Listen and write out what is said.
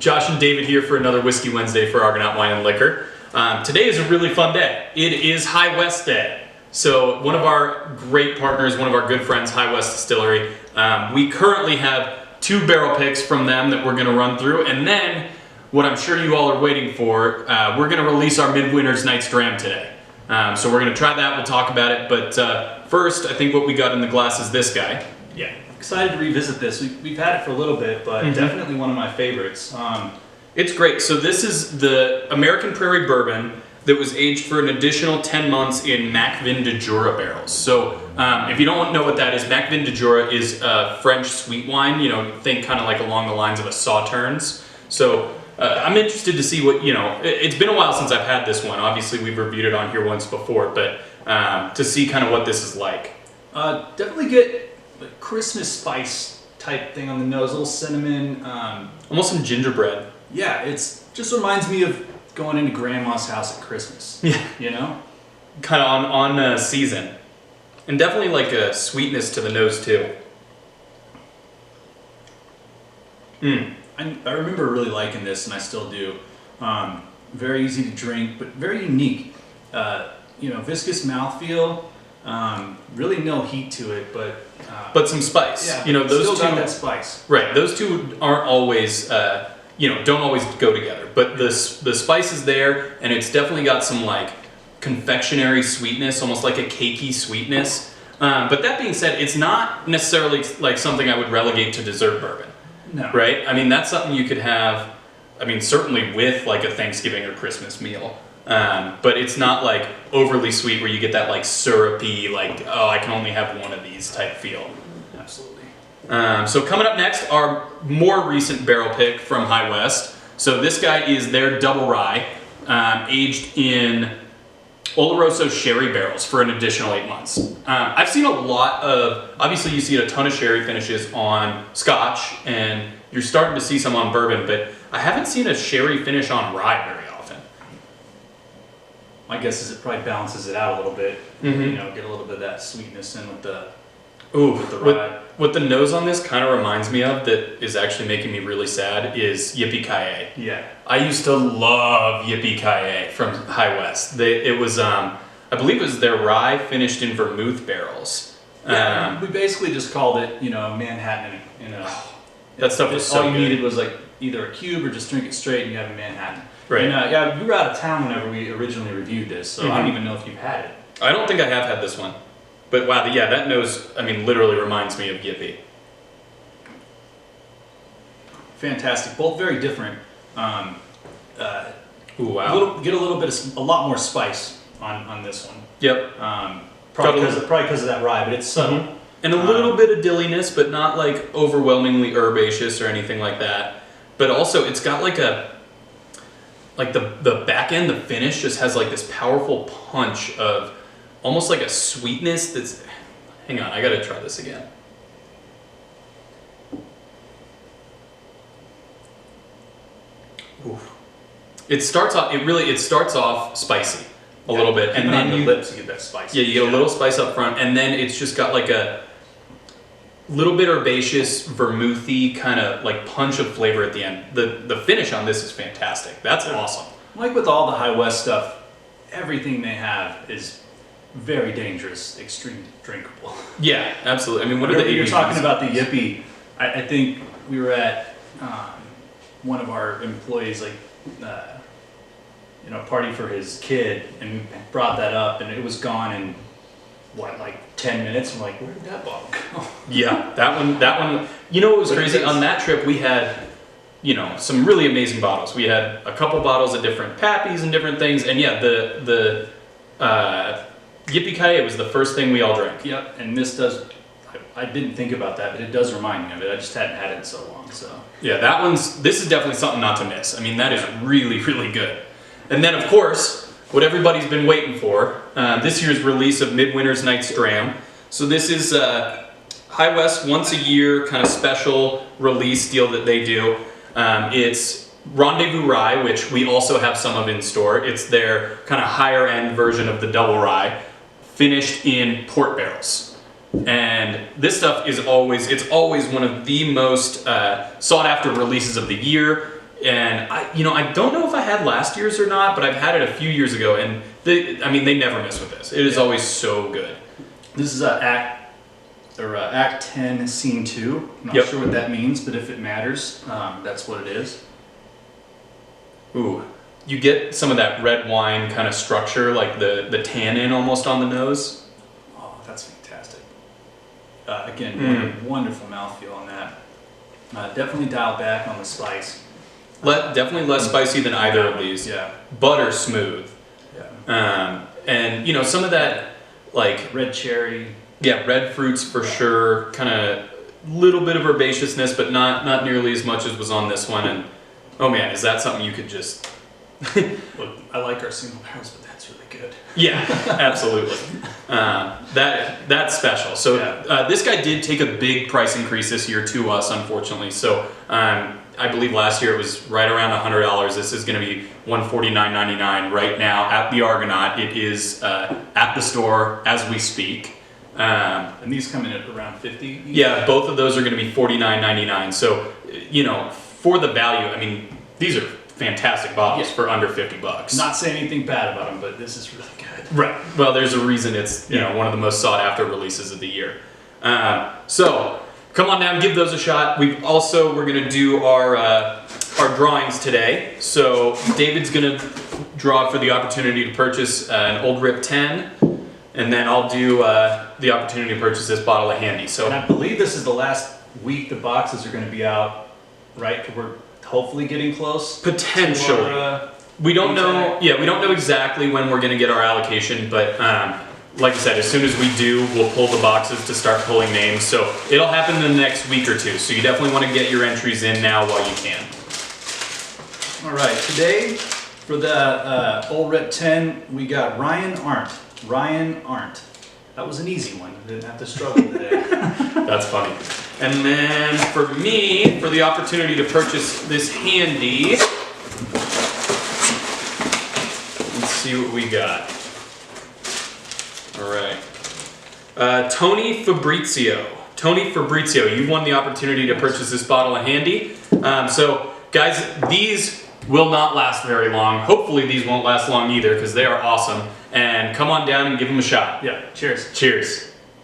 Josh and David here for another Whiskey Wednesday for Argonaut Wine and Liquor. Today is a really fun day. It is High West Day. So one of our great partners, one of our good friends, High West Distillery, we currently have 2 barrel picks from them that we're going to run through. And then, what I'm sure you all are waiting for, we're going to release our Midwinter's Night's Dram today. So we're going to try that, we'll talk about it. But first, I think what we got in the glass is this guy. Yeah, excited to revisit this. We've had it for a little bit, but definitely one of my favorites. It's great. So this is the American Prairie Bourbon that was aged for an additional 10 months in Mac Vin de Jura barrels. So if you don't know what that is, Mac Vin de Jura is a French sweet wine. You know, think kind of like along the lines of a Sauternes. So I'm interested to see what, it's been a while since I've had this one. Obviously we've reviewed it on here once before, but to see kind of what this is like. Definitely get like Christmas spice type thing on the nose, a little cinnamon. Almost some gingerbread. Yeah, it's just reminds me of going into grandma's house at Christmas. Yeah. You know? Kind of on season. And definitely like a sweetness to the nose too. I remember really liking this, and I still do. Very easy to drink, but very unique. Viscous mouthfeel. Really no heat to it, but some spice. Yeah, those still two got that spice. Right, those two aren't always, don't always go together. But the spice is there, and it's definitely got some like confectionery sweetness, almost like a cakey sweetness. But that being said, it's not necessarily like something I would relegate to dessert bourbon. No. Right? I mean, that's something you could have, certainly with like a Thanksgiving or Christmas meal. But it's not like overly sweet where you get that like syrupy, like, oh, I can only have one of these type feel. Absolutely. So coming up next, our more recent barrel pick from High West. So this guy is their Double Rye, aged in Oloroso sherry barrels for an additional 8 months. I've seen a lot of, obviously you see a ton of sherry finishes on Scotch, and you're starting to see some on bourbon, but I haven't seen a sherry finish on rye very often. My guess is it probably balances it out a little bit. Get a little bit of that sweetness in with the rye. What the nose on this kind of reminds me of that is actually making me really sad is Yippee-Ki-Yay. Yeah. I used to love Yippee-Ki-Yay from High West. It was, I believe it was their rye finished in vermouth barrels. Yeah, we basically just called it, Manhattan. That stuff was so all you good. needed was like either a cube or just drink it straight and you have a Manhattan. Right. And you were out of town whenever we originally reviewed this, so I don't even know if you've had it. I don't think I have had this one. But wow, yeah, that nose, literally reminds me of Yippee. Fantastic. Both very different. Ooh, wow. Get a lot more spice on this one. Yep. Probably because of that rye, but it's subtle. And a little bit of dilliness, but not like overwhelmingly herbaceous or anything like that. But also, it's got like the back end, the finish just has like this powerful punch of almost like a sweetness that's, hang on, I gotta try this again. Oof. It starts off spicy a little bit, and then on the lips you get that spice. Yeah, you get a little spice up front, and then it's just got like a little bit herbaceous, vermouthy kind of like punch of flavor at the end. The finish on this is fantastic. That's awesome. Like with all the High West stuff, everything they have is very dangerous, extreme drinkable. Yeah, absolutely. What are the You're talking about the Yippee. I think we were at one of our employees, party for his kid, and we brought that up, and it was gone in 10 minutes. I'm like, where did that bottle go? Yeah, that one. What was crazy on that trip? We had, some really amazing bottles. We had a couple bottles of different Pappies and different things, and yeah, the Yippee-Ki-Yay was the first thing we all drank. Yep, and this does. I didn't think about that, but it does remind me of it. I just hadn't had it in so long, so. Yeah, this is definitely something not to miss. That is really, really good. And then, of course, what everybody's been waiting for, this year's release of Midwinter's Night's Dram. So this is High West once a year kind of special release deal that they do. It's Rendezvous Rai, which we also have some of in store. It's their kind of higher end version of the Double Rye, finished in port barrels. And this stuff is always one of the most sought after releases of the year. And I don't know if I had last year's or not, but I've had it a few years ago, and they never miss with this. It is always so good. This is Act 10, Scene 2. I'm not Yep. sure what that means, but if it matters, that's what it is. Ooh, you get some of that red wine kind of structure, like the tannin almost on the nose. Oh, that's fantastic. Again, wonderful mouthfeel on that. Definitely dial back on the spice. Definitely less spicy than either of these. Yeah. Butter smooth. Yeah. And some of that, like, Red cherry. yeah, red fruits for sure. Kind of little bit of herbaceousness, but not nearly as much as was on this one. And oh man, is that something you could just... Look, I like our single barrels, but that's really good. Yeah, absolutely. That's special. So this guy did take a big price increase this year to us, unfortunately. So I believe last year it was right around $100. This is going to be $149.99 right now at the Argonaut. It is at the store as we speak. And these come in at around 50 each? Yeah, both of those are going to be $49.99. So, for the value, I mean, these are fantastic bottles for under $50. Not saying anything bad about them, but this is really good. Right. Well, there's a reason it's one of the most sought after releases of the year. So come on down, give those a shot. We're going to do our drawings today. So David's going to draw for the opportunity to purchase an Old Rip 10, and then I'll do the opportunity to purchase this bottle of Handy. So And I believe this is the last week the boxes are going to be out, right? We're hopefully getting close. potentially. To our, We don't know. exact- Yeah, we don't know exactly when we're going to get our allocation, but like I said, as soon as we do, we'll pull the boxes to start pulling names. So it'll happen in the next week or two. So you definitely want to get your entries in now while you can. All right, today for the Old Rip 10, we got Ryan Arndt. Ryan Arndt. That was an easy one. Didn't have to struggle today. That's funny. And then for me, for the opportunity to purchase this Handy, let's see what we got. All right. Tony Fabrizio. Tony Fabrizio, you've won the opportunity to purchase this bottle of Handy. So, guys, these will not last very long. Hopefully these won't last long either because they are awesome. And come on down and give them a shot. Yeah, cheers. Cheers.